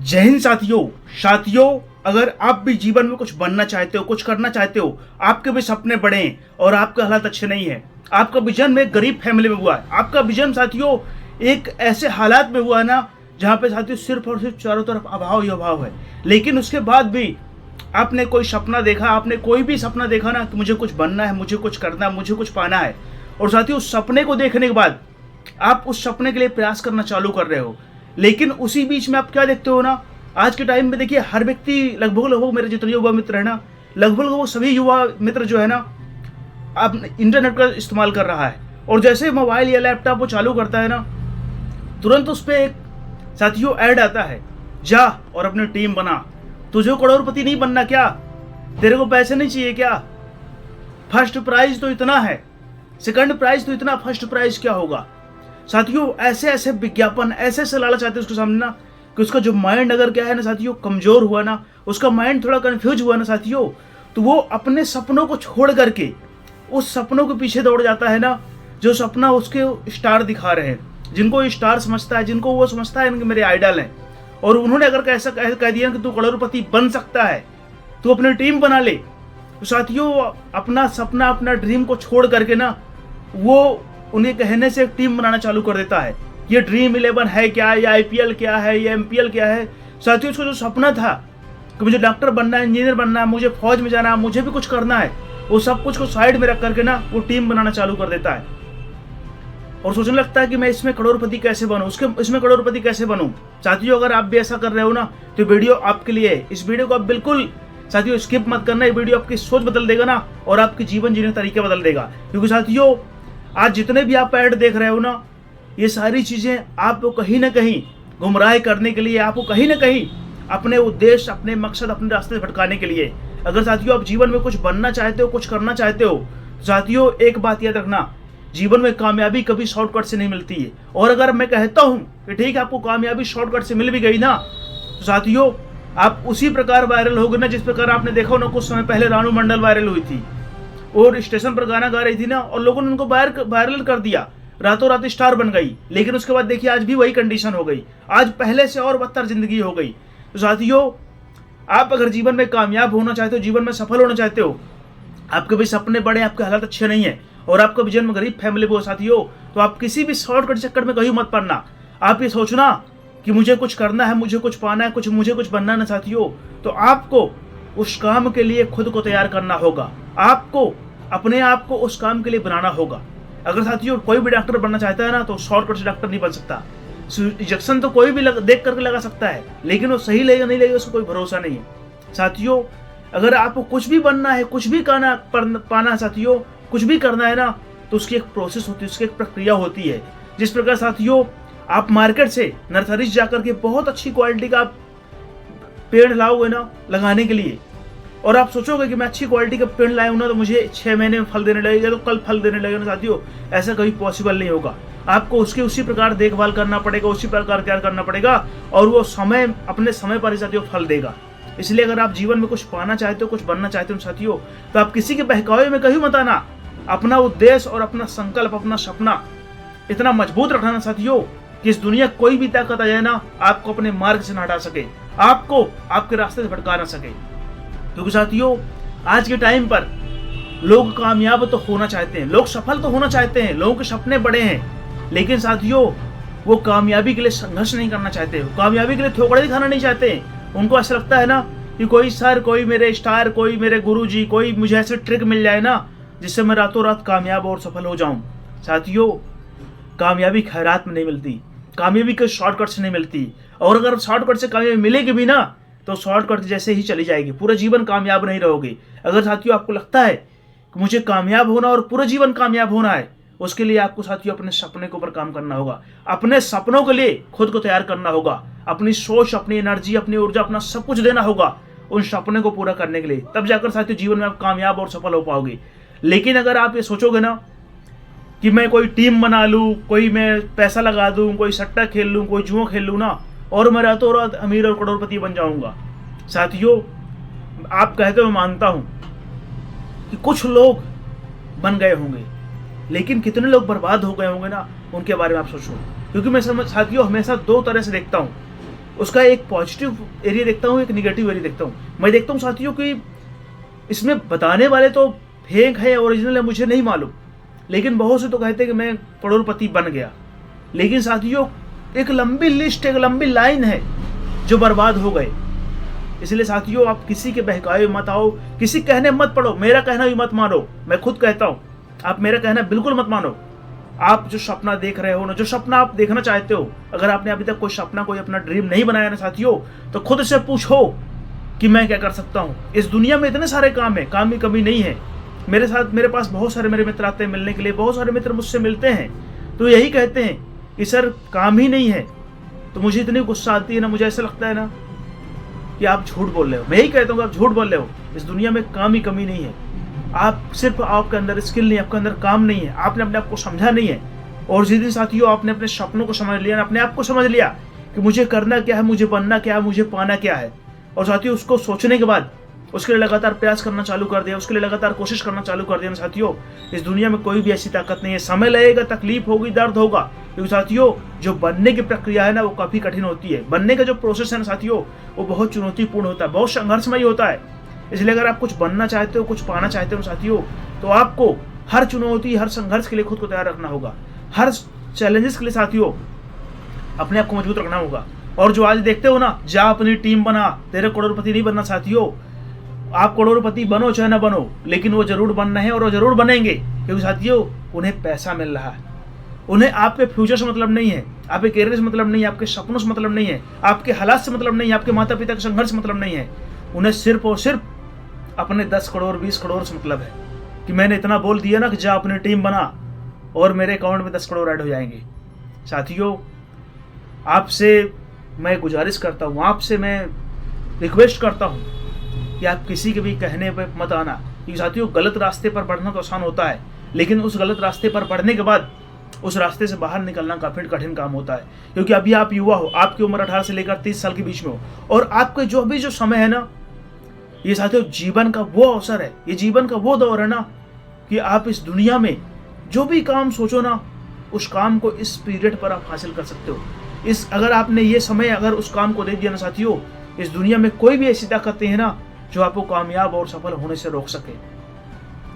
जय हिंद साथियों, अगर आप भी जीवन में कुछ बनना चाहते हो, कुछ करना चाहते हो, आपके भी सपने बड़े हैं और आपके हालात अच्छे नहीं है, आपका विजन में गरीब फैमिली में हुआ है, आपका विजन साथियों एक ऐसे हालात में हुआ है ना जहाँ पे साथियों सिर्फ और सिर्फ चारों तरफ अभाव ही अभाव है। लेकिन उसके बाद भी आपने कोई सपना देखा, आपने कोई भी सपना देखा ना कि मुझे कुछ बनना है, मुझे कुछ करना है, मुझे कुछ पाना है, और साथियों उस सपने को देखने के बाद आप उस सपने के लिए प्रयास करना चालू कर रहे हो। लेकिन उसी बीच में आप क्या देखते हो ना, आज के टाइम में देखिए हर व्यक्ति लगभग मेरे जितने युवा मित्र है ना, लगभग वो सभी युवा मित्र जो है ना अब इंटरनेट का इस्तेमाल कर रहा है, और जैसे मोबाइल या लैपटॉप वो चालू करता है ना, तुरंत उस पर एक साथियों ऐड आता है, जा और अपनी टीम बना, तुझे करोड़पति नहीं बनना क्या, तेरे को पैसे नहीं चाहिए क्या, फर्स्ट प्राइज तो इतना है, सेकंड प्राइज तो इतना, फर्स्ट प्राइज क्या होगा। साथियों ऐसे ऐसे विज्ञापन, ऐसे ऐसे लालच आते हैं उसके सामने ना कि उसका जो माइंड अगर क्या है ना साथियों कमजोर हुआ ना, उसका माइंड थोड़ा कंफ्यूज हुआ ना साथियों, तो वो अपने सपनों को छोड़ करके उस सपनों के पीछे दौड़ जाता है ना जो सपना उसके स्टार दिखा रहे हैं, जिनको स्टार समझता है, जिनको वो समझता है इनके मेरे आइडल हैं, और उन्होंने अगर ऐसा कह दिया कि तू करोड़पति बन सकता है, तू अपनी टीम बना ले, तो साथियों अपना सपना, अपना ड्रीम को छोड़ करके ना वो उन्हें कहने से एक टीम बनाना चालू कर देता है। ये ड्रीम 11 है क्या, या IPL क्या है, या MPL क्या है। साथियों उसका जो सपना था कि मुझे डॉक्टर बनना है, इंजीनियर बनना है, मुझे फौज में जाना है, मुझे भी कुछ करना है, वो सब कुछ को साइड में रख करके ना वो टीम बनाना चालू कर देता है और सोचने लगता है कि मैं इसमें करोड़पति कैसे बनूं, इसमें करोड़पति कैसे बनूं। साथियों अगर आप भी ऐसा कर रहे हो ना तो वीडियो आपके लिए है। इस वीडियो को आप बिल्कुल साथियों स्किप मत करना, ये वीडियो आपकी सोच बदल देगा ना और आपके जीवन जीने के तरीके बदल देगा। क्योंकि साथियों आज जितने भी आप ऐड देख रहे हो ना, ये सारी चीजें आपको कहीं ना कहीं गुमराह करने के लिए, आपको कहीं ना कहीं अपने उद्देश्य, अपने मकसद, अपने रास्ते से भटकाने के लिए। अगर साथियों आप जीवन में कुछ बनना चाहते हो, कुछ करना चाहते हो, साथियों एक बात याद रखना, जीवन में कामयाबी कभी शॉर्टकट से नहीं मिलती है। और अगर मैं कहता हूं कि ठीक है आपको कामयाबी शॉर्टकट से मिल भी गई ना, तो साथियों आप उसी प्रकार वायरल होगे ना जिस प्रकार आपने देखा हो ना कुछ समय पहले रानू मंडल वायरल हुई थी और स्टेशन पर गाना गा रही थी ना, और लोगों ने उनको वायरल कर दिया, रातों रात स्टार बन गई। लेकिन उसके बाद देखिए आज भी वही कंडीशन हो गई, आज पहले से और बदतर जिंदगी हो गई। तो साथियों आप अगर जीवन में कामयाब होना चाहते हो, जीवन में सफल होना चाहते हो, आपके भी सपने बड़े, आपके हालात अच्छे नहीं है और आपका विजन में गरीब फैमिली में हो साथियों, तो आप किसी भी शॉर्टकट चक्कर में कहीं मत पड़ना। आप ये सोचना कि मुझे कुछ करना है, मुझे कुछ पाना है, मुझे कुछ बनना है ना साथियों, तो आपको उस काम के लिए खुद को तैयार करना होगा, आपको अपने आप को उस काम के लिए बनाना होगा। अगर साथियों कोई भी डॉक्टर बनना चाहता है ना तो शॉर्टकट से डॉक्टर नहीं बन सकता। इंजेक्शन तो कोई भी देख करके लगा सकता है, लेकिन वो सही लगेगा नहीं लगेगा उसको कोई भरोसा नहीं है। साथियों अगर आपको कुछ भी बनना है, कुछ भी पाना है साथियों, कुछ भी करना है ना, तो उसकी एक प्रोसेस होती है, उसकी एक प्रक्रिया होती है। जिस प्रकार साथियों आप मार्केट से नर्सरी जाकर के बहुत अच्छी क्वालिटी का पेड़ लाओगे ना लगाने के लिए, और आप सोचोगे कि मैं अच्छी क्वालिटी का पेड़ लाया हूं ना तो मुझे 6 महीने में फल देने लगेगा, तो कल फल देने लगेगा ना साथियों, ऐसा कभी पॉसिबल नहीं होगा। आपको उसके उसी प्रकार देखभाल करना पड़ेगा, उसी प्रकार तैयार करना पड़ेगा, और वो समय अपने समय पर ही साथियों फल देगा। इसलिए अगर आप जीवन में कुछ पाना चाहते हो, कुछ बनना चाहते हो साथियों, तो आप किसी के बहकावे में कहीं मत आना। अपना उद्देश्य और अपना संकल्प, अपना सपना इतना मजबूत रखना साथियों कि इस दुनिया कोई भी ताकत आ जाए ना आपको अपने मार्ग से न हटा सके, आपको आपके रास्ते से भटका ना सके। क्योंकि साथियों आज के टाइम पर लोग कामयाब तो होना चाहते हैं, लोग सफल तो होना चाहते हैं, लोगों के सपने बड़े हैं, लेकिन साथियों वो कामयाबी के लिए संघर्ष नहीं करना चाहते, कामयाबी के लिए ठोकरे दिखाना नहीं चाहते। उनको ऐसा लगता है ना कि कोई सर, कोई मेरे स्टार, कोई मेरे गुरुजी, कोई मुझे ऐसे ट्रिक मिल जाए ना जिससे मैं रातों रात कामयाब और सफल हो जाऊं। साथियों कामयाबी खैरात में नहीं मिलती, कामयाबी के शॉर्टकट से नहीं मिलती, और अगर शॉर्टकट से कामयाबी मिलेगी भी ना तो शॉर्टकट जैसे ही चली जाएगी, पूरा जीवन कामयाब नहीं रहोगे। अगर साथियों आपको लगता है कि मुझे कामयाब होना और पूरा जीवन कामयाब होना है, उसके लिए आपको साथियों अपने सपने के ऊपर काम करना होगा, अपने सपनों के लिए खुद को तैयार करना होगा, अपनी सोच, अपनी एनर्जी, अपनी ऊर्जा, अपना सब कुछ देना होगा उन सपने को पूरा करने के लिए। तब जाकर साथियों जीवन में आप कामयाब और सफल हो पाओगे। लेकिन अगर आप ये सोचोगे ना कि मैं कोई टीम बना लूँ, कोई मैं पैसा लगा दूँ, कोई सट्टा खेल लूँ, कोई जुआ खेल लूँ ना और मैं रातों रात अमीर और करोड़पति बन जाऊंगा, साथियों आप कहते हो मैं मानता हूं कि कुछ लोग बन गए होंगे, लेकिन कितने लोग बर्बाद हो गए होंगे ना उनके बारे में आप सोचो। क्योंकि मैं साथियों हमेशा दो तरह से देखता हूं उसका एक पॉजिटिव एरिया देखता हूँ, एक निगेटिव एरिया देखता हूँ। मैं देखता हूँ साथियों कि इसमें बताने वाले तो फेक है, ओरिजिनल है, मुझे नहीं मालूम, लेकिन बहुत से तो कहते हैं कि मैं करोड़पति बन गया। लेकिन साथियों एक लंबी लिस्ट, एक लंबी लाइन है जो बर्बाद हो गए। इसलिए साथियों आप किसी के बहकावे मत आओ, किसी कहने मत पड़ो, मेरा कहना भी मत मानो। मैं खुद कहता हूँ, आप मेरा कहना बिल्कुल मत मानो। आप जो सपना देख रहे हो ना, जो सपना आप देखना चाहते हो, अगर आपने अभी तक कोई सपना, कोई अपना ड्रीम नहीं बनाया ना साथियों, तो खुद से पूछो कि मैं क्या कर सकता हूँ। इस दुनिया में इतने सारे काम है, काम की कमी नहीं है। मेरे पास बहुत सारे मेरे मित्र आते हैं मिलने के लिए, बहुत सारे मित्र मुझसे मिलते हैं तो यही कहते हैं कि सर काम ही नहीं है। तो मुझे इतनी गुस्सा आती है ना, मुझे ऐसा लगता है ना कि आप झूठ बोल रहे हो। मैं यही कहता हूँ कि आप झूठ बोल रहे हो। इस दुनिया में काम ही कमी नहीं है। आप सिर्फ आपके अंदर स्किल नहीं है, आपके अंदर काम नहीं है, आपने अपने आप को समझा नहीं है। और जिस दिन साथियों आपने अपने सपनों को समझ लिया, अपने आप को समझ लिया कि मुझे करना क्या है, मुझे बनना क्या है, मुझे पाना क्या है, और साथियों उसको सोचने के बाद उसके लिए लगातार प्रयास करना चालू कर दिया, उसके लिए लगातार कोशिश करना चालू कर दिया ना साथियों, इस दुनिया में कोई भी ऐसी ताकत नहीं है। समय लगेगा, तकलीफ होगी, दर्द होगा, क्योंकि साथियों जो बनने की प्रक्रिया है ना वो काफी कठिन होती है। बनने का जो प्रोसेस है ना साथियों वो बहुत चुनौतीपूर्ण होता है, बहुत संघर्षमय होता है। इसलिए अगर आप कुछ बनना चाहते हो, कुछ पाना चाहते हो साथियों, तो आपको हर चुनौती, हर संघर्ष के लिए खुद को तैयार रखना होगा। हर चैलेंजेस के लिए साथियों अपने आप को मजबूत रखना होगा। और जो आज देखते हो ना, जा अपनी टीम बना, तेरे करोड़पति नहीं बनना साथियों। आप करोड़पति बनो चाहे ना बनो, लेकिन वो जरूर बनना है और वो जरूर बनेंगे, क्योंकि साथियों उन्हें पैसा मिल रहा है। उन्हें आपके फ्यूचर से मतलब नहीं है, आपके करियर से मतलब नहीं है, आपके सपनों से मतलब नहीं है, आपके हालात से मतलब नहीं है, आपके माता पिता के संघर्ष से मतलब नहीं है। उन्हें सिर्फ और सिर्फ अपने 10 करोड़ 20 करोड़ से मतलब है कि मैंने इतना बोल दिया ना कि जा अपनी टीम बना और मेरे अकाउंट में 10 करोड़ ऐड हो जाएंगे। साथियों आपसे मैं गुजारिश करता हूँ, आपसे मैं रिक्वेस्ट करता हूँ कि आप किसी के भी कहने पे मत आना, क्योंकि साथियों गलत रास्ते पर बढ़ना तो आसान होता है, लेकिन उस गलत रास्ते पर बढ़ने के बाद उस रास्ते से बाहर निकलना काफी कठिन काम होता है। क्योंकि अभी आप युवा हो, आपकी उम्र 18 से लेकर 30 साल के बीच में हो, और आपके जो समय है ना, ये साथियों जीवन का वो अवसर है, ये जीवन का वो दौर है ना कि आप इस दुनिया में जो भी काम सोचो ना, उस काम को इस पीरियड पर आप हासिल कर सकते हो। अगर आपने ये समय अगर उस काम को दे दिया ना साथियों, इस दुनिया में कोई भी ऐसी ताकतें हैं ना जो आपको कामयाब और सफल होने से रोक सके।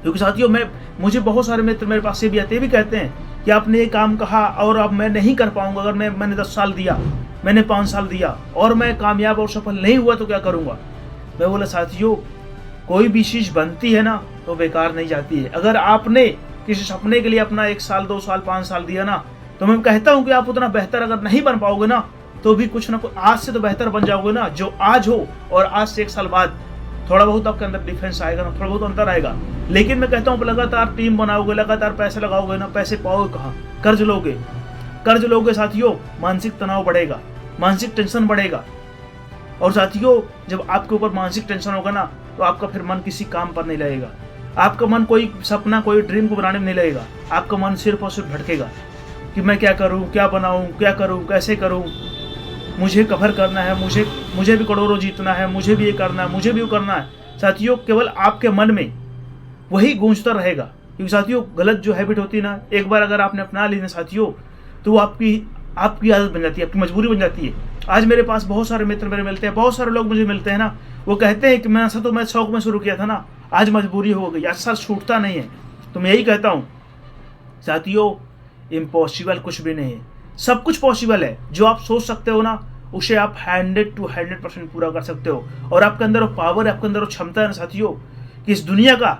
क्योंकि साथियों मुझे बहुत सारे मित्र मेरे पास से भी आते भी कहते हैं कि आपने ये काम कहा और अब मैं नहीं कर पाऊंगा, अगर मैंने 10 साल दिया, मैंने 5 साल दिया और मैं कामयाब और सफल नहीं हुआ तो क्या करूंगा। मैं बोला साथियों कोई भी चीज बनती है ना तो बेकार नहीं जाती है। अगर आपने किसी सपने के लिए अपना 1 साल 2 साल 5 साल दिया ना, तो मैं कहता हूं कि आप उतना बेहतर अगर नहीं बन पाओगे ना, तो भी कुछ ना कुछ आज से तो बेहतर बन जाओगे ना। जो आज हो और आज से 1 साल बाद थोड़ा बहुत आपके अंदर डिफरेंस आएगा ना, थोड़ा बहुत अंतर आएगा। लेकिन मैं कहता हूँ लगातार टीम बनाओगे, लगातार पैसे लगाओगे ना, पैसे पाओगे कहाँ, कर्ज लोगे साथियों, मानसिक तनाव बढ़ेगा, मानसिक टेंशन बढ़ेगा। और साथियों जब आपके ऊपर मानसिक टेंशन होगा ना, तो आपका फिर मन किसी काम पर नहीं लगेगा, आपका मन कोई सपना, कोई ड्रीम को बनाने में नहीं लगेगा। आपका मन सिर्फ और सिर्फ भटकेगा कि मैं क्या करूं, क्या बनाऊं, क्या करूं, कैसे करूं, मुझे कवर करना है, मुझे भी करोड़ों जीतना है, मुझे भी ये करना है, मुझे भी वो करना है। साथियों केवल आपके मन में वही गूंजता रहेगा। क्योंकि साथियों गलत जो हैबिट होती है ना, एक बार अगर आपने अपना ली ना साथियों, तो वो आपकी आदत बन जाती है, आपकी मजबूरी बन जाती है। आज मेरे पास बहुत सारे मित्र मेरे मिलते हैं, बहुत सारे लोग मुझे मिलते हैं ना, वो कहते हैं कि मैं शौक में शुरू किया था ना, आज मजबूरी हो गई, आज सर छूटता नहीं है। तो मैं यही कहता हूँ साथियों इम्पॉसिबल कुछ भी नहीं है, सब कुछ पॉसिबल है। जो आप सोच सकते हो ना, उसे आप 100 to 100% पूरा कर सकते हो। और आपके अंदर वो पावर है, आपके अंदर वो क्षमता है ना साथियों, कि इस दुनिया का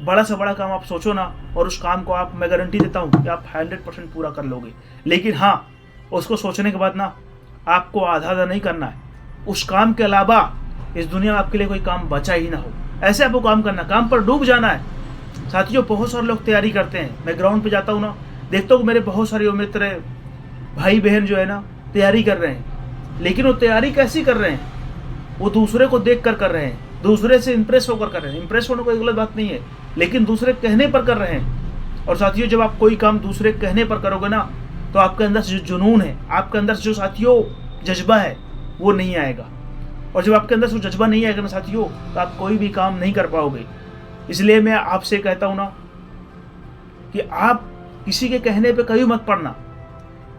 बड़ा से बड़ा काम आप सोचो ना, और उस काम को मैं गारंटी देता हूँ कि आप 100% पूरा कर लोगे। लेकिन हाँ, उसको सोचने के बाद ना आपको आधा नहीं करना है, उस काम के अलावा इस दुनिया में आपके लिए कोई काम बचा ही ना हो, ऐसे आपको काम करना, काम पर डूब जाना है। साथियों बहुत सारे लोग तैयारी करते हैं, मैं ग्राउंड पे जाता हूँ ना, देखता हूँ मेरे बहुत सारे मित्र भाई बहन जो है ना तैयारी कर रहे हैं। लेकिन वो तैयारी कैसी कर रहे हैं, वो दूसरे को देख कर रहे हैं, दूसरे से इंप्रेस होकर कर रहे हैं। इंप्रेस होने कोई गलत बात नहीं है, लेकिन दूसरे कहने पर कर रहे हैं। और साथियों जब आप कोई काम दूसरे कहने पर करोगे ना, तो आपके अंदर जो जुनून है, आपके अंदर जो साथियों जज्बा है, वो नहीं आएगा। और जब आपके अंदर जो जज्बा नहीं आएगा ना साथियों, तो आप कोई भी काम नहीं कर पाओगे। इसलिए मैं आपसे कहता हूं ना कि आप किसी के कहने पे कभी मत पड़ना,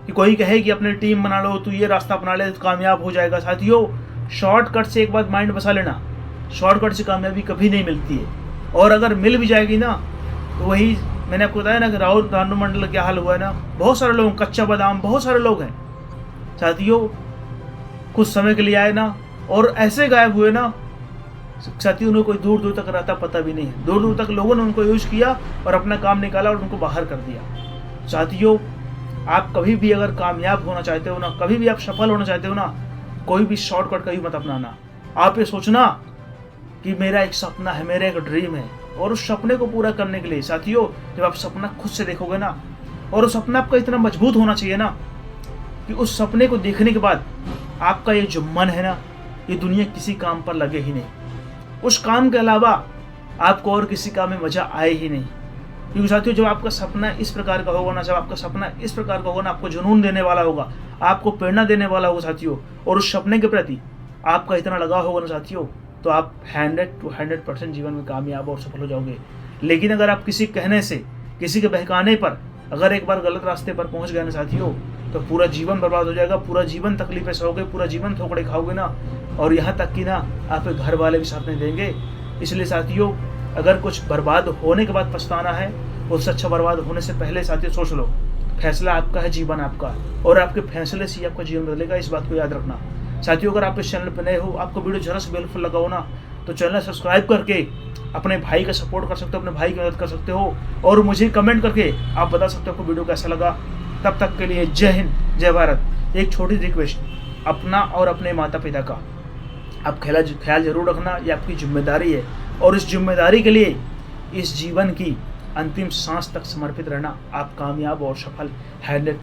कि कोई कहे कि अपनी टीम बना लो, तू ये रास्ता अपना ले तो कामयाब हो जाएगा। साथियों, शॉर्टकट से एक बात माइंड बसा लेना, शॉर्टकट से कामयाबी कभी नहीं मिलती है, और अगर मिल भी जाएगी ना तो वही मैंने आपको बताया ना कि राहुल रानू मंडल क्या हाल हुआ है ना, बहुत सारे लोग, कच्चा बादाम बहुत सारे लोग हैं साथियों, कुछ समय के लिए आए ना और ऐसे गायब हुए ना साथियों, उन्हें कोई दूर दूर तक रहता पता भी नहीं है। दूर दूर तक लोगों ने उनको यूज किया और अपना काम निकाला और उनको बाहर कर दिया। साथियों, आप कभी भी अगर कामयाब होना चाहते हो ना, कभी भी आप सफल होना चाहते हो ना, कोई भी शॉर्टकट कभी मत अपनाना। आप ये सोचना कि मेरा एक सपना है, मेरा एक ड्रीम है, और उस सपने को पूरा करने के लिए साथियों, जब आप सपना खुद से देखोगे ना, और उस सपना आपका इतना मजबूत होना चाहिए ना कि उस सपने को देखने के बाद आपका ये जो मन है ना, ये दुनिया किसी काम पर लगे ही नहीं, उस काम के अलावा आपको और किसी काम में मजा आए ही नहीं। क्योंकि साथियों, जब आपका सपना इस प्रकार का होगा ना, जब आपका सपना इस प्रकार का होगा ना, आपको जुनून देने वाला होगा, आपको प्रेरणा देने वाला होगा साथियों, और उस सपने के प्रति आपका इतना लगाव होगा ना साथियों, तो आप 100 to 100% जीवन में कामयाब और सफल हो जाओगे। लेकिन अगर आप किसी कहने से, किसी के बहकाने पर अगर एक बार गलत रास्ते पर पहुंच गए ना साथियों, तो पूरा जीवन बर्बाद हो जाएगा, पूरा जीवन तकलीफें सहोगे, पूरा जीवन ठोकरे खाओगे ना, और यहाँ तक कि ना आपके घर वाले भी साथ नहीं देंगे। इसलिए साथियों, अगर कुछ बर्बाद होने के बाद पछताना है, उससे अच्छा बर्बाद होने से पहले साथियों सोच लो। फैसला आपका है, जीवन आपका, और आपके फैसले से ही आपका जीवन बदलेगा, इस बात को याद रखना। साथियों, अगर आप इस चैनल पर नए हो, आपको वीडियो जरा से बेलफुल लगा हो ना, तो चैनल सब्सक्राइब करके अपने भाई का सपोर्ट कर सकते हो, अपने भाई की मदद कर सकते हो, और मुझे कमेंट करके आप बता सकते हो आपको वीडियो कैसा लगा। तब तक के लिए जय हिंद, जय भारत। एक छोटी रिक्वेस्ट, अपना और अपने माता पिता का आप ख्याल जरूर रखना, ये आपकी जिम्मेदारी है, और इस जिम्मेदारी के लिए इस जीवन की अंतिम सांस तक समर्पित रहना। आप कामयाब और सफल 100